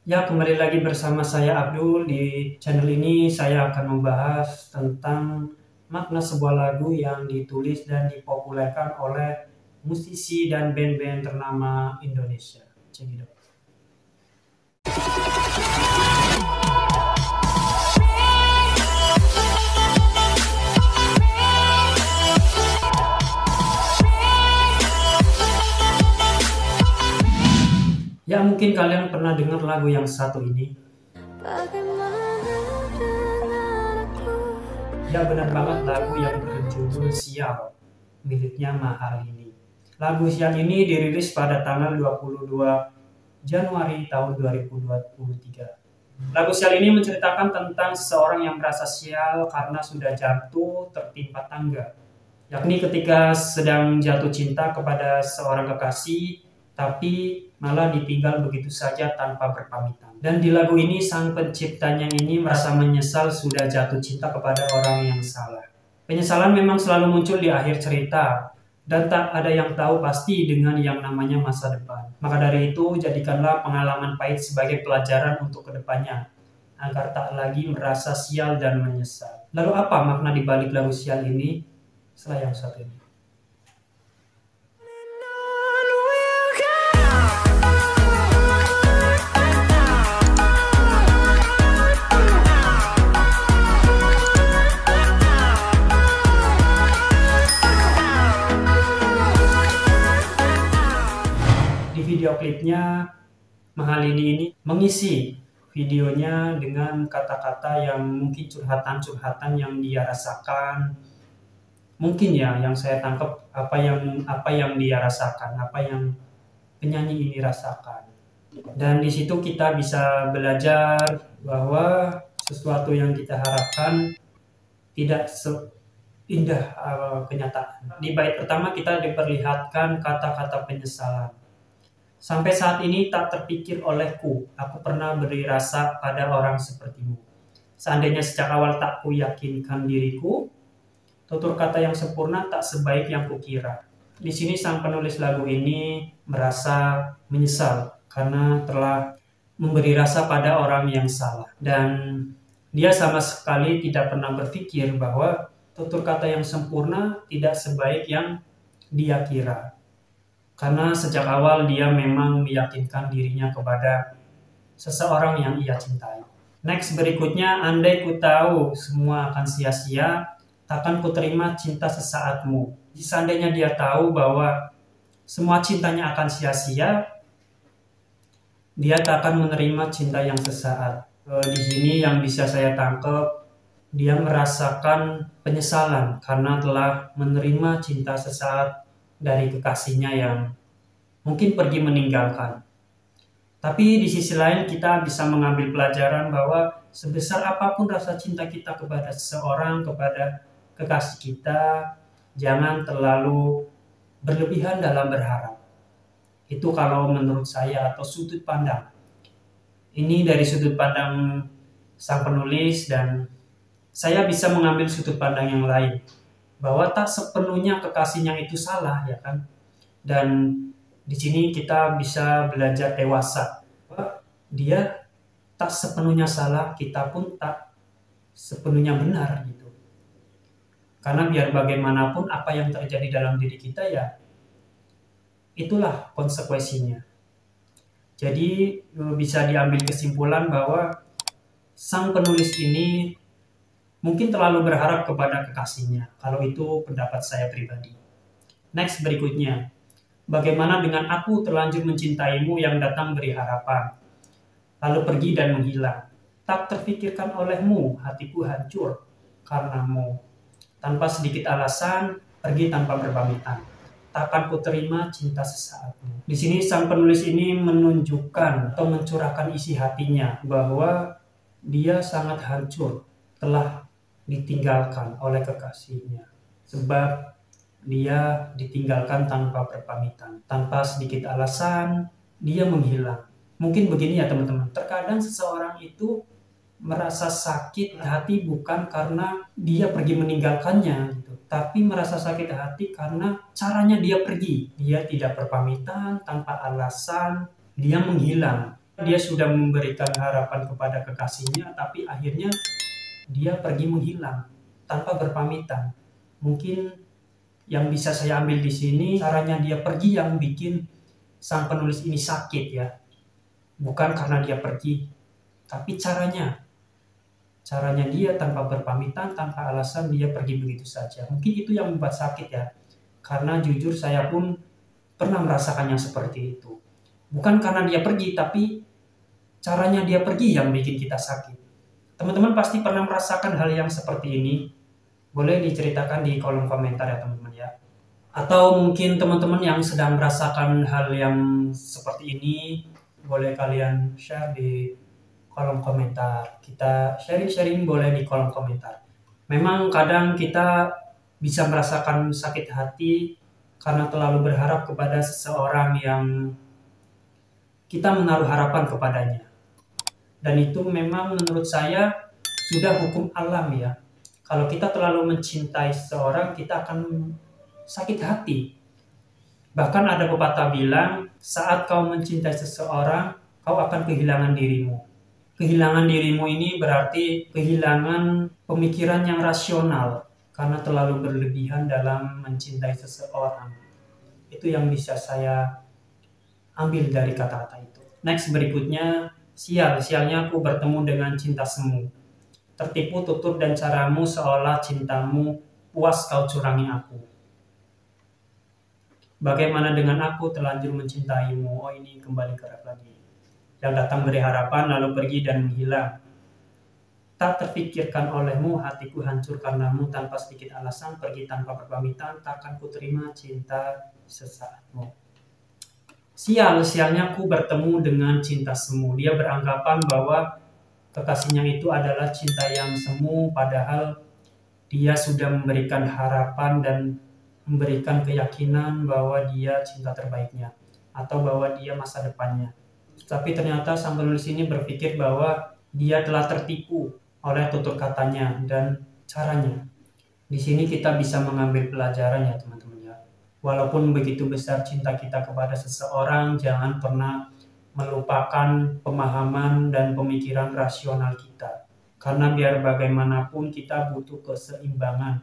Ya, kembali lagi bersama saya Abdul. Di channel ini saya akan membahas tentang makna sebuah lagu yang ditulis dan dipopulerkan oleh musisi dan band-band ternama Indonesia. Cekidot. Ya, mungkin kalian pernah dengar lagu yang satu ini. Ya, benar banget, lagu yang berjudul Sial, miliknya Mahalini. Lagu Sial ini dirilis pada tanggal 22 Januari tahun 2023. Lagu Sial ini menceritakan tentang seseorang yang merasa sial karena sudah jatuh tertimpa tangga, yakni ketika sedang jatuh cinta kepada seorang kekasih, tapi malah ditinggal begitu saja tanpa berpamitan. Dan di lagu ini sang penciptanya ini merasa menyesal sudah jatuh cinta kepada orang yang salah. Penyesalan memang selalu muncul di akhir cerita, dan tak ada yang tahu pasti dengan yang namanya masa depan. Maka dari itu, jadikanlah pengalaman pahit sebagai pelajaran untuk kedepannya, agar tak lagi merasa sial dan menyesal. Lalu apa makna di balik lagu Sial ini? Setelah yang satu ini. Di video klipnya, Mahalini ini mengisi videonya dengan kata-kata yang mungkin curhatan-curhatan yang dia rasakan. Mungkin ya yang saya tangkap apa yang dia rasakan, apa yang penyanyi ini rasakan. Dan di situ kita bisa belajar bahwa sesuatu yang kita harapkan tidak seindah kenyataan. Di bait pertama kita diperlihatkan kata-kata penyesalan. Sampai saat ini tak terpikir olehku, aku pernah beri rasa pada orang sepertimu. Seandainya sejak awal tak ku yakinkan diriku, tutur kata yang sempurna tak sebaik yang kukira. Di sini sang penulis lagu ini merasa menyesal karena telah memberi rasa pada orang yang salah. Dan dia sama sekali tidak pernah berpikir bahwa tutur kata yang sempurna tidak sebaik yang dia kira. Karena sejak awal dia memang meyakinkan dirinya kepada seseorang yang ia cintai. Next berikutnya, andai ku tahu semua akan sia-sia, takkan ku terima cinta sesaatmu. Seandainya dia tahu bahwa semua cintanya akan sia-sia, dia tak akan menerima cinta yang sesaat. Di sini yang bisa saya tangkap, dia merasakan penyesalan karena telah menerima cinta sesaat dari kekasihnya yang mungkin pergi meninggalkan. Tapi di sisi lain kita bisa mengambil pelajaran bahwa sebesar apapun rasa cinta kita kepada seseorang, kepada kekasih kita, jangan terlalu berlebihan dalam berharap. Itu kalau menurut saya atau sudut pandang. Ini dari sudut pandang sang penulis dan saya bisa mengambil sudut pandang yang lain. Bahwa tak sepenuhnya kekasihnya itu salah, ya kan? Dan di sini kita bisa belajar dewasa. Dia tak sepenuhnya salah, kita pun tak sepenuhnya benar gitu. Karena biar bagaimanapun apa yang terjadi dalam diri kita ya itulah konsekuensinya. Jadi bisa diambil kesimpulan bahwa sang penulis ini mungkin terlalu berharap kepada kekasihnya. Kalau itu pendapat saya pribadi. Next berikutnya. Bagaimana dengan aku terlanjur mencintaimu yang datang beri harapan, lalu pergi dan menghilang. Tak terfikirkan olehmu, hatiku hancur karenamu. Tanpa sedikit alasan, pergi tanpa berpamitan. Takkan ku terima cinta sesaatmu. Di sini sang penulis ini menunjukkan atau mencurahkan isi hatinya bahwa dia sangat hancur telah ditinggalkan oleh kekasihnya. Sebab dia ditinggalkan tanpa berpamitan, tanpa sedikit alasan, dia menghilang. Mungkin begini ya teman-teman, terkadang seseorang itu merasa sakit hati bukan karena dia pergi meninggalkannya, gitu. Tapi merasa sakit hati karena caranya dia pergi. Dia tidak berpamitan, tanpa alasan, dia menghilang. dia sudah memberikan harapan kepada kekasihnya, tapi akhirnya dia pergi menghilang tanpa berpamitan. Mungkin yang bisa saya ambil di sini, caranya dia pergi yang bikin sang penulis ini sakit ya. Bukan karena dia pergi, tapi caranya dia tanpa berpamitan, tanpa alasan dia pergi begitu saja. Mungkin itu yang membuat sakit ya. Karena jujur saya pun pernah merasakan yang seperti itu. Bukan karena dia pergi, tapi caranya dia pergi yang bikin kita sakit. Teman-teman pasti pernah merasakan hal yang seperti ini. Boleh diceritakan di kolom komentar ya teman-teman ya. Atau mungkin teman-teman yang sedang merasakan hal yang seperti ini, boleh kalian share di kolom komentar. Kita sharing-sharing boleh di kolom komentar. Memang kadang kita bisa merasakan sakit hati karena terlalu berharap kepada seseorang yang kita menaruh harapan kepadanya. Dan itu memang menurut saya sudah hukum alam ya. Kalau kita terlalu mencintai seseorang, kita akan sakit hati. Bahkan ada pepatah bilang, saat kau mencintai seseorang, kau akan kehilangan dirimu. Kehilangan dirimu ini berarti kehilangan pemikiran yang rasional karena terlalu berlebihan dalam mencintai seseorang. Itu yang bisa saya ambil dari kata-kata itu. Next berikutnya, sialnya aku bertemu dengan cinta semu. Tertipu tutur dan caramu seolah cintamu puas kau curangi aku. Bagaimana dengan aku terlanjur mencintaimu? Oh ini kembali ke ref lagi. Yang datang beri harapan lalu pergi dan menghilang. Tak terfikirkan olehmu, hatiku hancur karenamu, tanpa sedikit alasan, pergi tanpa berpamitan, takkan ku terima cinta sesaatmu. Sialnya aku bertemu dengan cinta semu. Dia beranggapan bahwa kekasihnya itu adalah cinta yang semu, padahal dia sudah memberikan harapan dan memberikan keyakinan bahwa dia cinta terbaiknya atau bahwa dia masa depannya. Tapi ternyata sang penulis ini berpikir bahwa dia telah tertipu oleh tutur katanya dan caranya. Di sini kita bisa mengambil pelajaran ya teman-teman ya. Walaupun begitu besar cinta kita kepada seseorang, jangan pernah melupakan pemahaman dan pemikiran rasional kita. Karena biar bagaimanapun kita butuh keseimbangan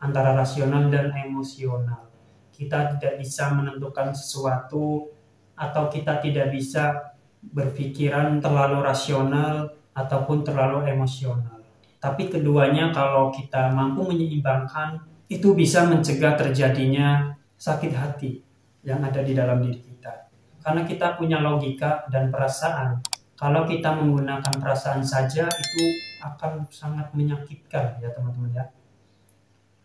antara rasional dan emosional. Kita tidak bisa menentukan sesuatu atau kita tidak bisa berpikiran terlalu rasional ataupun terlalu emosional. Tapi keduanya kalau kita mampu menyeimbangkan, itu bisa mencegah terjadinya sakit hati yang ada di dalam diri kita. Karena kita punya logika dan perasaan. Kalau kita menggunakan perasaan saja, itu akan sangat menyakitkan ya teman-teman ya.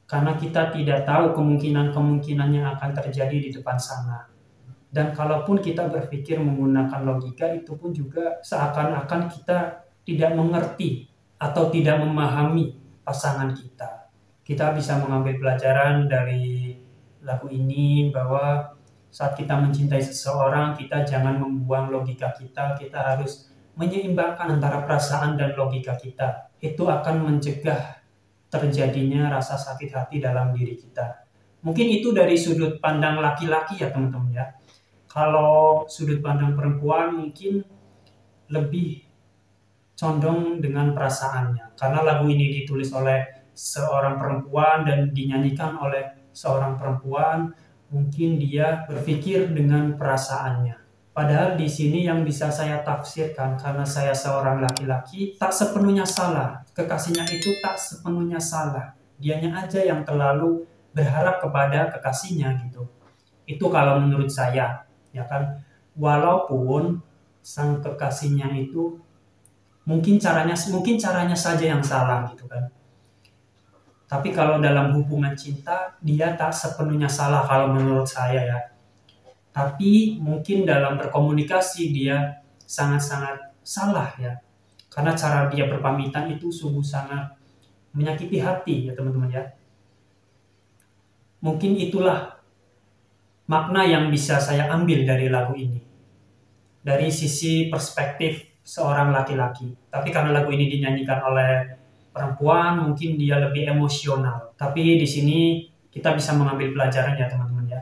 Karena kita tidak tahu kemungkinan-kemungkinan yang akan terjadi di depan sana. Dan kalaupun kita berpikir menggunakan logika, itu pun juga seakan-akan kita tidak mengerti atau tidak memahami pasangan kita. Kita bisa mengambil pelajaran dari lagu ini bahwa saat kita mencintai seseorang, kita jangan membuang logika kita harus menyeimbangkan antara perasaan dan logika kita. Itu akan mencegah terjadinya rasa sakit hati dalam diri kita. Mungkin itu dari sudut pandang laki-laki ya teman-teman ya. Kalau sudut pandang perempuan mungkin lebih condong dengan perasaannya. Karena lagu ini ditulis oleh seorang perempuan dan dinyanyikan oleh seorang perempuan, mungkin dia berpikir dengan perasaannya. Padahal di sini yang bisa saya tafsirkan, karena saya seorang laki-laki, tak sepenuhnya salah. Kekasihnya itu tak sepenuhnya salah. Dianya aja yang terlalu berharap kepada kekasihnya gitu. Itu kalau menurut saya, ya kan. Walaupun sang kekasihnya itu mungkin caranya saja yang salah gitu kan. Tapi kalau dalam hubungan cinta, dia tak sepenuhnya salah kalau menurut saya ya. Tapi mungkin dalam berkomunikasi dia sangat-sangat salah ya. Karena cara dia berpamitan itu sungguh sangat menyakiti hati ya teman-teman ya. Mungkin itulah makna yang bisa saya ambil dari lagu ini. Dari sisi perspektif seorang laki-laki. Tapi karena lagu ini dinyanyikan oleh perempuan, mungkin dia lebih emosional. Tapi di sini kita bisa mengambil pelajaran ya teman-teman ya.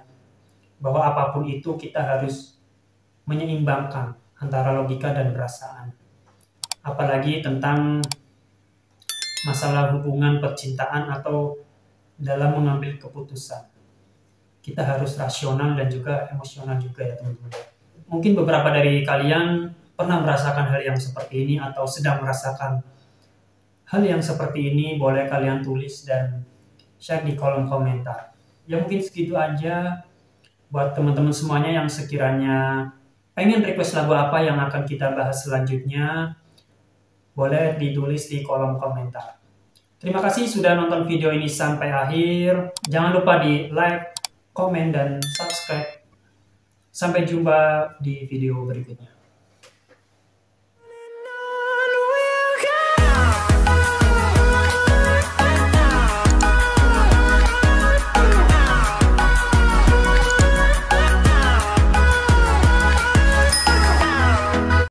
Bahwa apapun itu kita harus menyeimbangkan antara logika dan perasaan. Apalagi tentang masalah hubungan percintaan atau dalam mengambil keputusan. Kita harus rasional dan juga emosional juga ya teman-teman. Mungkin beberapa dari kalian pernah merasakan hal yang seperti ini atau sedang merasakan hal yang seperti ini. Boleh kalian tulis dan share di kolom komentar. Ya mungkin segitu aja buat teman-teman semuanya yang sekiranya pengen request lagu apa yang akan kita bahas selanjutnya, boleh ditulis di kolom komentar. Terima kasih sudah nonton video ini sampai akhir. Jangan lupa di like, komen, dan subscribe. Sampai jumpa di video berikutnya.